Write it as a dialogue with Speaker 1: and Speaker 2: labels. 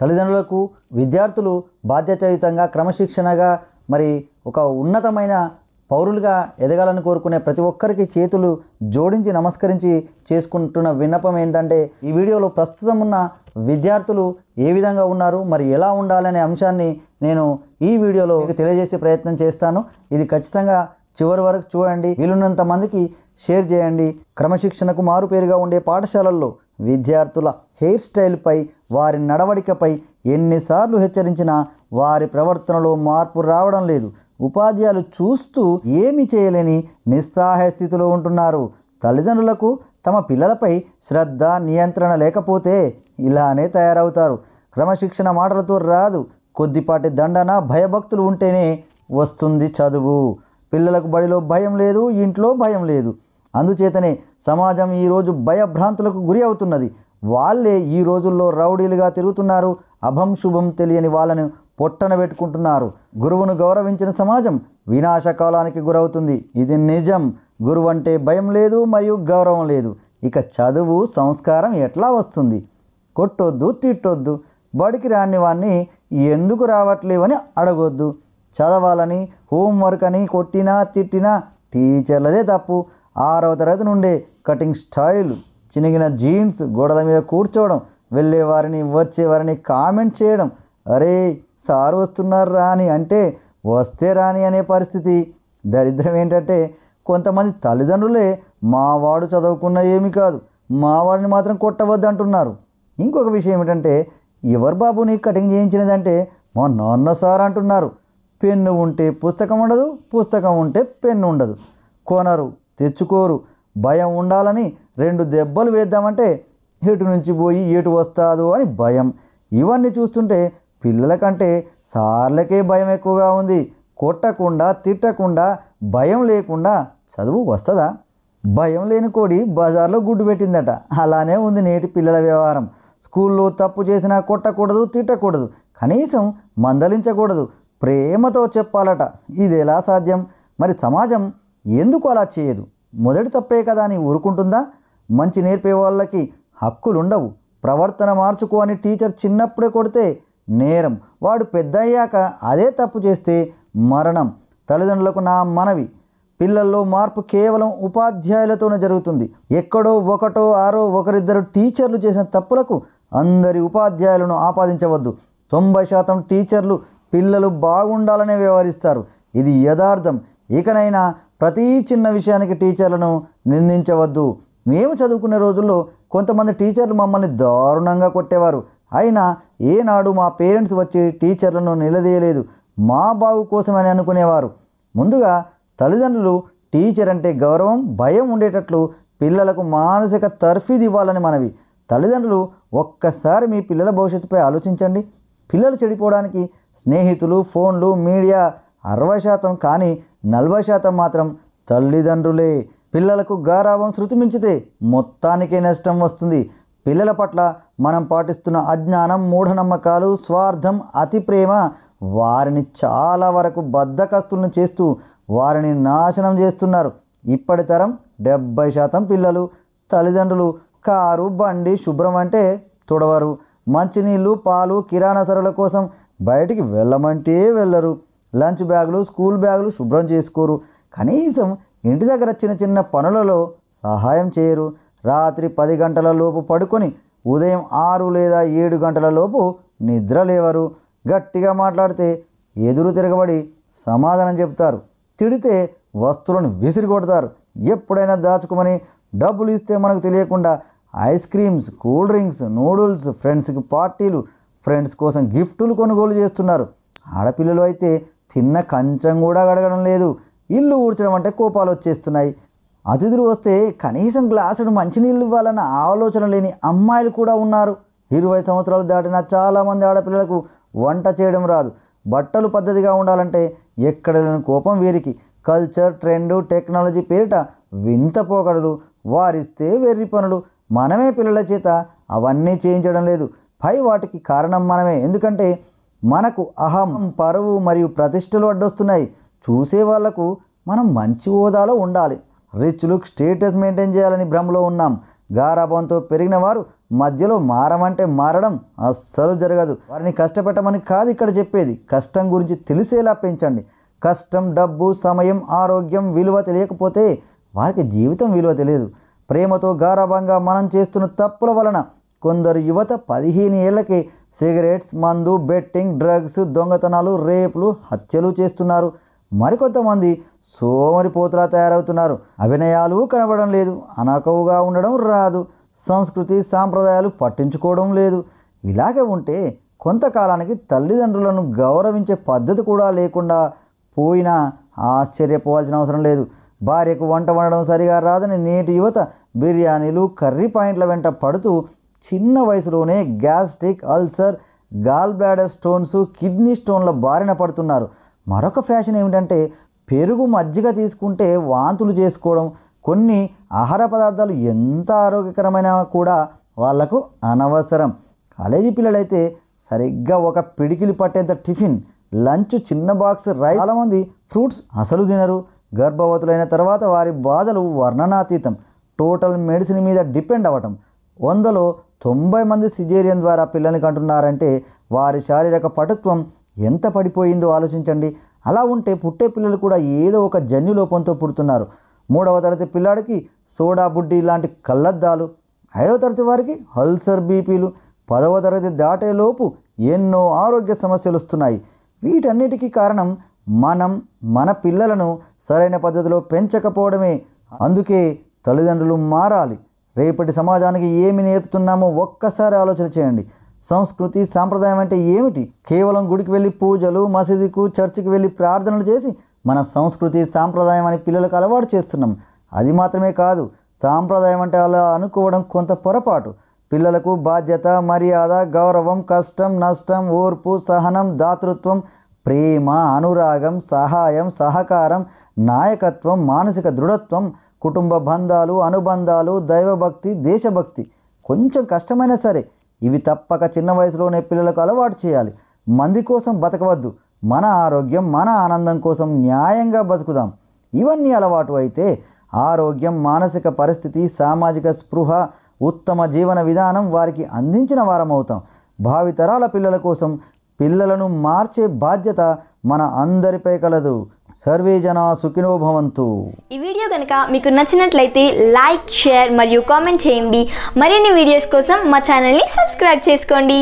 Speaker 1: తల్లిదండ్రులకు విద్యార్థులు బాధ్యతాయుతంగా క్రమశిక్షణగా మరి ఒక ఉన్నతమైన పౌరులుగా ఎదగాలని కోరుకునే ప్రతి ఒక్కరికి చేతులు జోడించి నమస్కరించి చేసుకుంటున్న విన్నపం ఏంటంటే, ఈ వీడియోలో ప్రస్తుతం ఉన్న విద్యార్థులు ఏ విధంగా ఉన్నారు, మరి ఎలా ఉండాలనే అంశాన్ని నేను ఈ వీడియోలో తెలియజేసే ప్రయత్నం చేస్తాను. ఇది ఖచ్చితంగా చివరి వరకు చూడండి. వీలున్నంత మందికి షేర్ చేయండి. క్రమశిక్షణకు మారుపేరుగా ఉండే పాఠశాలల్లో విద్యార్థుల హెయిర్ స్టైల్పై, వారి నడవడికపై ఎన్నిసార్లు హెచ్చరించినా వారి ప్రవర్తనలో మార్పు రావడం లేదు. ఉపాధ్యాయులు చూస్తూ ఏమీ చేయలేని నిస్సహాయ స్థితిలో ఉంటున్నారు. తల్లిదండ్రులకు తమ పిల్లలపై శ్రద్ధ, నియంత్రణ లేకపోతే ఇలానే తయారవుతారు. క్రమశిక్షణ మాటలతో రాదు, కొద్దిపాటి దండన, భయభక్తులు ఉంటేనే వస్తుంది చదువు. పిల్లలకు బడిలో భయం లేదు, ఇంట్లో భయం లేదు. అందుచేతనే సమాజం ఈరోజు భయభ్రాంతులకు గురి అవుతున్నది. వాళ్ళే ఈ రోజుల్లో రౌడీలుగా తిరుగుతున్నారు. అభం శుభం తెలియని వాళ్ళను పొట్టన పెట్టుకుంటున్నారు. గురువును గౌరవించిన సమాజం వినాశకాలానికి గురవుతుంది. ఇది నిజం. గురువు అంటే భయం లేదు మరియు గౌరవం లేదు. ఇక చదువు, సంస్కారం ఎట్లా వస్తుంది? కొట్టొద్దు, తిట్టొద్దు. బడికి రాని వాడిని ఎందుకు రావట్లేవని అడగొద్దు. చదవాలని, హోంవర్క్ అని కొట్టినా తిట్టినా టీచర్లదే తప్పు. 6వ తరగతి నుండే కటింగ్ స్టైల్, చినిగిన జీన్స్, గోడల మీద కూర్చోవడం, వెళ్ళేవారిని వచ్చేవారిని కామెంట్ చేయడం, అరే సార్ వస్తున్నారు రాని అంటే వస్తే రాని అనే పరిస్థితి. దరిద్రం ఏంటంటే కొంతమంది తల్లిదండ్రులే మావాడు చదవకున్న ఏమీ కాదు, మావాడిని మాత్రం కొట్టవద్దు అంటున్నారు. ఇంకొక విషయం ఏమిటంటే, ఎవరు బాబు నీకు కటింగ్ చేయించినదంటే మా నాన్న సార్ అంటున్నారు. పెన్ను ఉంటే పుస్తకం ఉండదు, పుస్తకం ఉంటే పెన్ను ఉండదు. కొనరు, తెచ్చుకోరు. భయం ఉండాలని 2 దెబ్బలు వేద్దామంటే ఎటు నుంచి పోయి ఎటు వస్తాదో అని భయం. ఇవన్నీ చూస్తుంటే పిల్లలకంటే సార్లకే భయం ఎక్కువగా ఉంది. కొట్టకుండా, తిట్టకుండా, భయం లేకుండా చదువు వస్తుందా? భయం లేని కోడి బజార్లో గుడ్డు పెట్టిందట. అలానే ఉంది నేటి పిల్లల వ్యవహారం. స్కూల్లో తప్పు చేసినా కొట్టకూడదు, తిట్టకూడదు, కనీసం మందలించకూడదు, ప్రేమతో చెప్పాలట. ఇది ఎలా సాధ్యం? మరి సమాజం ఎందుకు అలా చేయదు? మొదటి తప్పే కదా అని ఊరుకుంటుందా? మంచి నేర్పే వాళ్ళకి హక్కులుండవు. ప్రవర్తన మార్చుకో అని టీచర్ చిన్నప్పుడే కొడితే నేరం, వాడు పెద్ద అయ్యాక అదే తప్పు చేస్తే మరణం. తల్లిదండ్రులకు నా మనవి, పిల్లల్లో మార్పు కేవలం ఉపాధ్యాయులతోనే జరుగుతుంది. ఎక్కడో ఒకటో ఆరో ఒకరిద్దరు టీచర్లు చేసిన తప్పులకు అందరి ఉపాధ్యాయులను ఆపాదించవద్దు. 90% టీచర్లు పిల్లలు బాగుండాలనే వ్యవహరిస్తారు. ఇది యథార్థం. ఇకనైనా ప్రతి చిన్న విషయానికి టీచర్లను నిందించవద్దు. మేము చదువుకునే రోజుల్లో కొంతమంది టీచర్లు మమ్మల్ని దారుణంగా కొట్టేవారు. అయినా ఏనాడు మా పేరెంట్స్ వచ్చి టీచర్లను నిలదీయలేదు. మా బాగు కోసమని అనుకునేవారు. ముందుగా తల్లిదండ్రులు టీచర్ అంటే గౌరవం, భయం ఉండేటట్లు పిల్లలకు మానసిక తర్ఫీదు ఇవ్వాలని మనవి. తల్లిదండ్రులు ఒక్కసారి మీ పిల్లల భవిష్యత్తుపై ఆలోచించండి. పిల్లలు చెడిపోవడానికి స్నేహితులు, ఫోన్లు, మీడియా 60%, కానీ 40% మాత్రం తల్లిదండ్రులే. పిల్లలకు గారాబం శృతి మించితే మొత్తానికే నష్టం వస్తుంది. పిల్లల పట్ల మనం పాటిస్తున్న అజ్ఞానం, మూఢనమ్మకాలు, స్వార్థం, అతి ప్రేమ వారిని చాలా వరకు బద్ధకస్తులను చేస్తూ వారిని నాశనం చేస్తున్నారు. ఇప్పటి తరం 70% పిల్లలు తల్లిదండ్రులు కారు, బండి శుభ్రం అంటే తుడవరు. మంచినీళ్ళు, పాలు, కిరాణా సరుకుల కోసం బయటికి వెళ్ళమంటే వెళ్ళరు. లంచ్ బ్యాగులు, స్కూల్ బ్యాగులు శుభ్రం చేసుకోరు. కనీసం ఇంటి దగ్గర చిన్న చిన్న పనులలో సహాయం చేయరు. రాత్రి 10 గంటల లోపు పడుకొని ఉదయం 6 లేదా 7 గంటల లోపు నిద్ర లేవరు. గట్టిగా మాట్లాడితే ఎదురు తిరగబడి సమాధానం చెప్తారు. తిడితే వస్తువులను విసిరి కొడతారు. ఎప్పుడైనా దాచుకోమని డబ్బులు ఇస్తే మనకు తెలియకుండా ice creams, cool drinks, noodles, ఫ్రెండ్స్కి పార్టీలు, ఫ్రెండ్స్ కోసం గిఫ్టులు కొనుగోలు చేస్తున్నారు. ఆడపిల్లలు అయితే తిన్న కంచం కూడా గడగడం లేదు. ఇల్లు ఊడ్చడం అంటే కోపాలు వచ్చేస్తున్నాయి. అతిథులు వస్తే కనీసం గ్లాసుడు మంచినీళ్ళు ఇవ్వాలన్న ఆలోచన లేని అమ్మాయిలు కూడా ఉన్నారు. 20 సంవత్సరాలు దాటిన చాలామంది ఆడపిల్లలకు వంట చేయడం రాదు. బట్టలు పద్ధతిగా ఉండాలంటే ఎక్కడ లేని కోపం వీరికి. కల్చర్, ట్రెండ్, టెక్నాలజీ పేరిట వింత పోకడలు, వారిస్తే వెర్రి పనులు. మనమే పిల్లల చేత అవన్నీ చేయించడం లేదు. పై వాటికి కారణం మనమే. ఎందుకంటే మనకు అహం, పరువు మరియు ప్రతిష్టలు అడ్డొస్తున్నాయి. చూసే వాళ్లకు మనం మంచి హోదాలో ఉండాలి, రిచ్ లుక్, స్టేటస్ మెయింటైన్ చేయాలని భ్రమలో ఉన్నాం. గారాబంతో పెరిగిన వారు మధ్యలో మారమంటే మారడం అస్సలు జరగదు. వారిని కష్టపెట్టమని కాదు ఇక్కడ చెప్పేది, కష్టం గురించి తెలిసేలా పెంచండి. కష్టం, డబ్బు, సమయం, ఆరోగ్యం విలువ తెలియకపోతే వారికి జీవితం విలువ తెలియదు. ప్రేమతో గారాబంగా మనం చేస్తున్న తప్పుల వలన కొందరు యువత 15 ఏళ్లకే సిగరెట్స్, మందు, బెట్టింగ్, డ్రగ్స్, దొంగతనాలు, రేపులు, హత్యలు చేస్తున్నారు. మరికొంతమంది సోమరిపోతులా తయారవుతున్నారు. అభినయాలు కనబడడం లేదు, అనకవుగా ఉండడం రాదు, సంస్కృతి సాంప్రదాయాలు పట్టించుకోవడం లేదు. ఇలాగే ఉంటే కొంతకాలానికి తల్లిదండ్రులను గౌరవించే పద్ధతి కూడా లేకుండా పోయినా ఆశ్చర్యపోవాల్సిన అవసరం లేదు. భార్యకు వంట వండడం సరిగా రాదని నేటి యువత బిర్యానీలు, కర్రీ పాయింట్ల వెంట పడుతూ చిన్న వయసులోనే gastric, ulcer, gall bladder stones, kidney స్టోన్ల బారిన పడుతున్నారు. మరొక ఫ్యాషన్ ఏమిటంటే పెరుగు, మజ్జిగ తీసుకుంటే వాంతులు చేసుకోవడం. కొన్ని ఆహార పదార్థాలు ఎంత ఆరోగ్యకరమైనా కూడా వాళ్లకు అనవసరం. కాలేజీ పిల్లలైతే సరిగ్గా ఒక పిడికిలి పట్టేంత టిఫిన్, లంచ్, చిన్న బాక్స్ రైస్. చాలామంది ఫ్రూట్స్ అసలు తినరు. గర్భవతులైన తర్వాత వారి బాధలు వర్ణనాతీతం. టోటల్ మెడిసిన్ మీద డిపెండ్ అవ్వటం. 100లో 90 మంది సిజేరియన్ ద్వారా పిల్లల్ని కంటున్నారంటే వారి శారీరక పటుత్వం ఎంత పడిపోయిందో ఆలోచించండి. అలా ఉంటే పుట్టే పిల్లలు కూడా ఏదో ఒక జన్యు లోపంతో పుడుతున్నారు. 3వ తరగతి పిల్లాడికి సోడా బుడ్డి లాంటి కళ్ళద్దాలు, 5వ తరగతి వారికి అల్సర్, బీపీలు, 10వ తరగతి దాటేలోపు ఎన్నో ఆరోగ్య సమస్యలు వస్తున్నాయి. వీటన్నిటికీ కారణం మనం మన పిల్లలను సరైన పద్ధతిలో పెంచకపోవడమే. అందుకే తల్లిదండ్రులు మారాలి. రేపటి సమాజానికి ఏమి నేర్పుతున్నామో ఒక్కసారి ఆలోచన చేయండి. సంస్కృతి సాంప్రదాయం అంటే ఏమిటి? కేవలం గుడికి వెళ్ళి పూజలు, మసీదుకు, చర్చికి వెళ్ళి ప్రార్థనలు చేసి మన సంస్కృతి సాంప్రదాయం అని పిల్లలకు అలవాటు చేస్తున్నాం. అది మాత్రమే కాదు, సాంప్రదాయం అంటే అలా అనుకోవడం కొంత పొరపాటు. పిల్లలకు బాధ్యత, మర్యాద, గౌరవం, కష్టం, నష్టం, ఓర్పు, సహనం, దాతృత్వం, ప్రేమ, అనురాగం, సహాయం, సహకారం, నాయకత్వం, మానసిక దృఢత్వం, కుటుంబ బంధాలు, అనుబంధాలు, దైవభక్తి, దేశభక్తి కొంచెం కష్టమైనా సరే ఇవి తప్పక చిన్న వయసులోనే పిల్లలకు అలవాటు చేయాలి. మంది కోసం బతకవద్దు, మన ఆరోగ్యం, మన ఆనందం కోసం న్యాయంగా బతుకుదాం. ఇవన్నీ అలవాటు అయితే ఆరోగ్యం, మానసిక పరిస్థితి, సామాజిక స్పృహ, ఉత్తమ జీవన విధానం వారికి అందించిన వారం అవుతాం. భావితరాల పిల్లల కోసం పిల్లలను మార్చే బాధ్యత మన అందరిపై కలదు. సర్వే జనా సుఖినో భవంతు.
Speaker 2: ఈ వీడియో కనుక మీకు నచ్చినట్లయితే లైక్, షేర్ మరియు కామెంట్ చేయండి. మరిన్ని వీడియోస్ కోసం మా ఛానల్ని సబ్స్క్రైబ్ చేసుకోండి.